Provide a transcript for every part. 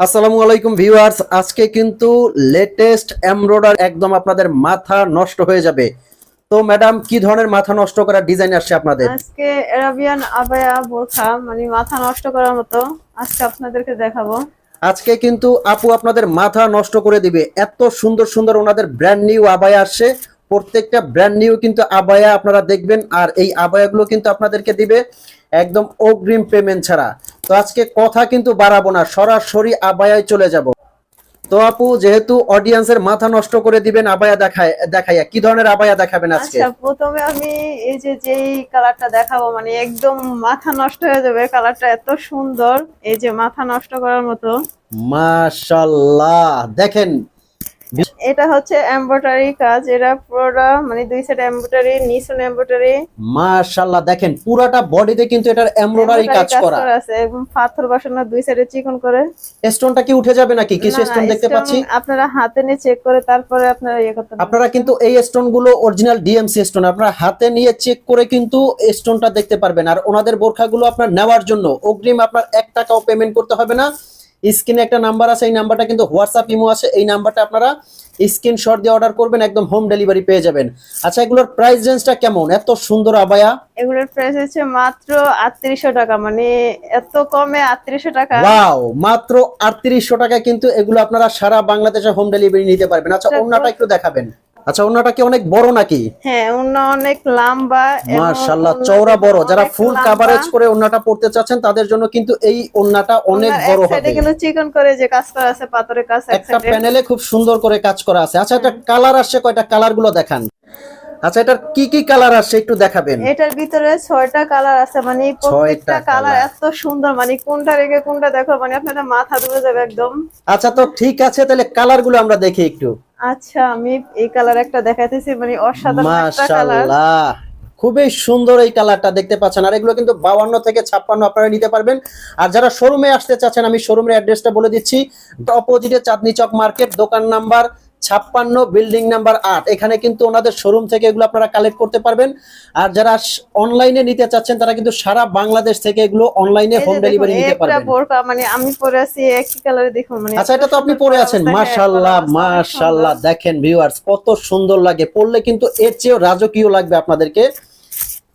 আসসালামু আলাইকুম ভিউয়ার্স, আজকে কিন্তু লেটেস্ট এমব্রয়ডারি একদম আপনাদের মাথা নষ্ট হয়ে যাবে। তো ম্যাডাম, কি ধরনের মাথা নষ্ট করার ডিজাইন আসছে আপনাদের? আজকে আরাবিয়ান আবায়া বোরখা মানে মাথা নষ্ট করার মতো আজকে আপনাদেরকে দেখাবো। আজকে কিন্তু আপু আপনাদের মাথা নষ্ট করে দিবে। এত সুন্দর সুন্দর ওনাদের ব্র্যান্ড নিউ আবায়া আসছে। প্রত্যেকটা ব্র্যান্ড নিউ কিন্তু আবায়া আপনারা দেখবেন, আর এই আবায়াগুলো কিন্তু আপনাদেরকে দিবে একদম অগ্রিম পেমেন্ট ছাড়া। তো আজকে কথা কিন্তু বাড়াবো না, সরাসরি আবায়ায় চলে যাব। তো আপু, যেহেতু অডিয়েন্সের মাথা নষ্ট করে দিবেন আবায়া দেখাইয়া, কি ধরনের আবায়া দেখাবেন আজকে? আচ্ছা, প্রথমে আমি এই যেই কালারটা দেখাবো মানে একদম মাথা নষ্ট হয়ে যাবে। কালারটা এত সুন্দর, এই যে মাথা নষ্ট করার মতো। মাশাআল্লাহ, দেখেন এটা হচ্ছে এমব্রয়ডারি কাজ, এটা পুরোটা মানে দুই সাইড এমব্রয়ডারি, নিচে এমব্রয়ডারি। মাশাআল্লাহ, দেখেন পুরাটা বডিতে কিন্তু এটার এমব্রয়ডারি কাজ করা আছে, একদম পাথর বসানো, দুই সাইডে চিকন করে। স্টোনটা কি উঠে যাবে নাকি? কিছু না, স্টোন দেখতে stone পাচ্ছি। আপনারা হাতে নিয়ে চেক করে তারপরে আপনারা ইয়ে করতে পারবেন। আপনারা কিন্তু এই স্টোন গুলো অরিজিনাল ডিএমসি স্টোন, আপনারা হাতে নিয়ে চেক করে কিন্তু স্টোনটা দেখতে পারবেন। আর ওনাদের বোরখাগুলো আপনার নেওয়ার জন্য অগ্রিম আপনার 1 টাকাও পেমেন্ট করতে হবে না। স্ক্রিনে একটা নাম্বার আছে, এই নাম্বারটা কিন্তু হোয়াটসঅ্যাপ ইমো আছে, এই নাম্বারটা আপনারা স্ক্রিনশট দিয়ে অর্ডার করবেন, একদম হোম ডেলিভারি পেয়ে যাবেন। আচ্ছা, এগুলোর প্রাইস রেঞ্জটা কেমন? এত সুন্দর আবায়া এগুলোর প্রাইস হচ্ছে মাত্র 3800 টাকা, মানে এত কমে 3800 টাকা। ওয়াও, মাত্র 3800 টাকায় কিন্তু এগুলো আপনারা সারা বাংলাদেশে হোম ডেলিভারি নিতে পারবেন। আচ্ছা, ওন্নাটা একটু দেখাবেন। আচ্ছা, ওন্নাটা কি অনেক বড় নাকি? হ্যাঁ, ওন্না অনেক লম্বা এবং মাশাআল্লাহ, ওন্নাটা চওড়া বড়। যারা অনেক ফুল লম্বা। কভারেজ করে ওন্নাটা পড়তে চাচ্ছেন তাদের জন্য কিন্তু এই ওন্নাটা অনেক ওন্নার বড় এক সাইডে হবে। কিন্তু চিকন করে যে কাজ করা আছে, পাথরের কাজ এক একটা সাইডে। প্যানেলে খুব সুন্দর করে কাজ করা আছে। আচ্ছা, এটা কালার আসছে কয়টা? কালার গুলো দেখান। আচ্ছা, এটার কি কি কালার আসছে একটু দেখাবেন। এটার ভিতরে 6টা কালার আছে, মানে প্রত্যেকটা 6টা কালার কালার। এত সুন্দর, মানে কোনটা রেখে কোনটা দেখো মানে আপনাদের মাথা ধরে যাবে একদম। আচ্ছা, তো ঠিক আছে, তাহলে কালার গুলো আমরা দেখি একটু। আচ্ছা, আমি এই কালার একটা দেখাইতেছি, মানে অসাধারণ একটা কালার। মাশাআল্লাহ, খুবই সুন্দর এই কালারটা দেখতে পাচ্ছেন। আর এগুলো কিন্তু 52 থেকে 56 আপনারা নিতে পারবেন। আর যারা শোরুমে আসতে চাচ্ছেন, আমি শোরুমের অ্যাড্রেসটা বলে দিচ্ছি। অপোজিটে চাঁদনি চক মার্কেট, দোকান নাম্বার 56, বিল্ডিং নাম্বার 8। এখানে কিন্তু ওনাদের শোরুম থেকে এগুলো আপনারা কালেক্ট করতে পারবেন। আর যারা অনলাইনে নিতে চাচ্ছেন তারা কিন্তু সারা বাংলাদেশ থেকে এগুলো অনলাইনে এই হোম যে দেখুন, ডেলিভারি নিতে একটা পারবেন। বোরকা মানে আমি পরে আছি একই কালারে, দেখুন মানে আচ্ছা, এত এটা তো আপনি সুন্দর পরে করা আছেন। অবস্থা। হ্যাঁ, পরা মাশাআল্লাহ অবস্থা অনেক মাশাআল্লাহ, সুন্দর। দেখেন ভিউয়ার্স, কত সুন্দর লাগে। পরলে কিন্তু এর চেয়েও রাজকীয় লাগবে আপনাদেরকে।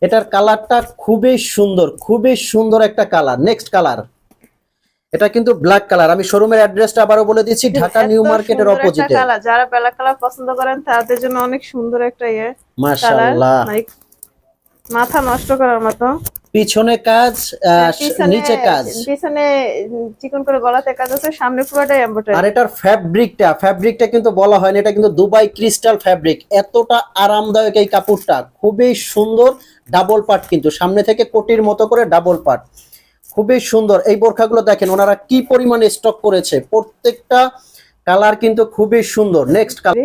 এটার কালারটা খুবই সুন্দর, খুবই সুন্দর একটা কালার। নেক্সট কালার, এটা কিন্তু ব্ল্যাক কালার। আমি শোরুমের অ্যাড্রেসটা আবারও বলে দিচ্ছি, ঢাকা এত নিউ মার্কেটের সুন্দর একটা অপোজিটে। কালার, যারা ব্ল্যাক কালার পছন্দ করেন তাদের জন্য অনেক সুন্দর একটা কালার, মাশাআল্লাহ, মানে মাথা নষ্ট করার মতো। পিছনে কাজ, পিছনে নিচে কাজ। পিছনে চিকন করে গলাতে কাজ আছে, সামনে পুরোটাই আর এমব্রয়ডারি। এটার ফ্যাব্রিকটা কিন্তু বলা হয়নি, এটা কিন্তু দুবাই ক্রিস্টাল ফ্যাব্রিক। এতটা আরামদায়ক এই কাপড়টা, খুবই সুন্দর। ডাবল পার্ট কিন্তু, সামনে থেকে কোটির মতো করে ডাবল পার্ট, খুবই সুন্দর। এই বোরখাগুলো দেখেন ওনারা কি পরিমাণে স্টক করেছে, প্রত্যেকটা কালার কিন্তু খুবই সুন্দর। নেক্সট কালার,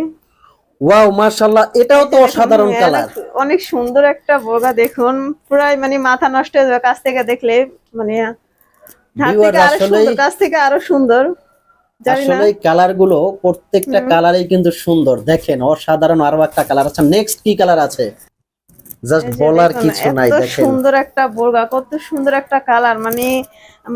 ওয়াও মাশাআল্লাহ, এটাও তো অসাধারণ কালার। অনেক সুন্দর একটা বোরকা, দেখুন পুরাই মানে মাথা নষ্ট হয়ে যাবে কাছ থেকে দেখলে, মানে হাত থেকে আরো সুন্দর, কাছ থেকে আরো সুন্দর। জানি না, আসলে এই কালার গুলো প্রত্যেকটা কালারই কিন্তু সুন্দর, দেখেন অসাধারণ। আরো একটা কালার। আচ্ছা, নেক্সট কি কালার আছে? জাস্ট এই যে বলার দেখুন, কিছু নাই, এত দেখেন সুন্দর একটা বোরকা, কত সুন্দর একটা কালার, মানে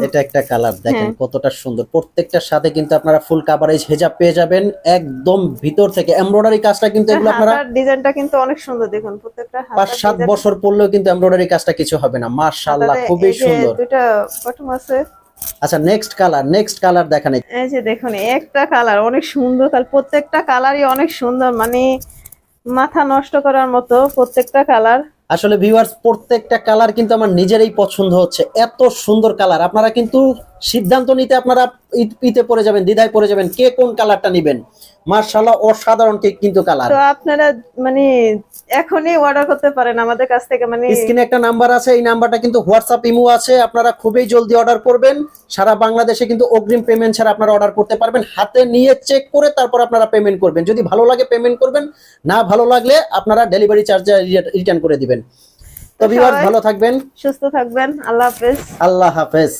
এটা একটা কালার, দেখেন হ্যাঁ। কতটা সুন্দর। প্রত্যেকটার সাথে কিন্তু আপনারা ফুল কাভারেজ হেজাব পেয়ে যাবেন, একদম ভিতর থেকে এমব্রয়ডারি কাজটা কিন্তু এগুলো আপনারা হাতার ডিজাইনটা কিন্তু অনেক সুন্দর, দেখুন প্রত্যেকটা 5-7 বছর পরলেও কিন্তু এমব্রয়ডারি কাজটা কিছু হবে না। মাশাআল্লাহ, খুবই সুন্দর। দুইটা বটম আছে। আচ্ছা, নেক্সট কালার দেখান। এই যে দেখুন, একটা কালার অনেক সুন্দর, কালার প্রত্যেকটা কালারই অনেক সুন্দর, মানে মাথা নষ্ট করার মতো প্রত্যেকটা কালার। আসলে ভিউয়ার্স, প্রত্যেকটা কালার কিন্তু আমার নিজেরই পছন্দ হচ্ছে, এত সুন্দর কালার। আপনারা কিন্তু সিদ্ধান্ত নিতে আপনারা ইতে পড়ে যাবেন, দ্বিধায় পড়ে যাবেন কে কোন কালারটা নেবেন। মাশাআল্লাহ, অসাধারণ কিন্তু কালার। তো আপনারা মানে এখনই অর্ডার করতে পারেন আমাদের কাছ থেকে, মানে স্ক্রিনে একটা নাম্বার আছে, এই নাম্বারটা কিন্তু হোয়াটসঅ্যাপ ইমো আছে। আপনারা খুবই জলদি অর্ডার করবেন। সারা বাংলাদেশে কিন্তু অগ্রিম পেমেন্ট ছাড়া আপনারা অর্ডার করতে পারবেন। হাতে নিয়ে চেক করে তারপর আপনারা পেমেন্ট করবেন। যদি ভালো লাগে পেমেন্ট করবেন, না ভালো লাগলে আপনারা ডেলিভারি চার্জ রিটার্ন করে দিবেন। তো ভিউয়ার্স, ভালো থাকবেন, সুস্থ থাকবেন। আল্লাহ হাফেজ। আল্লাহ হাফেজ।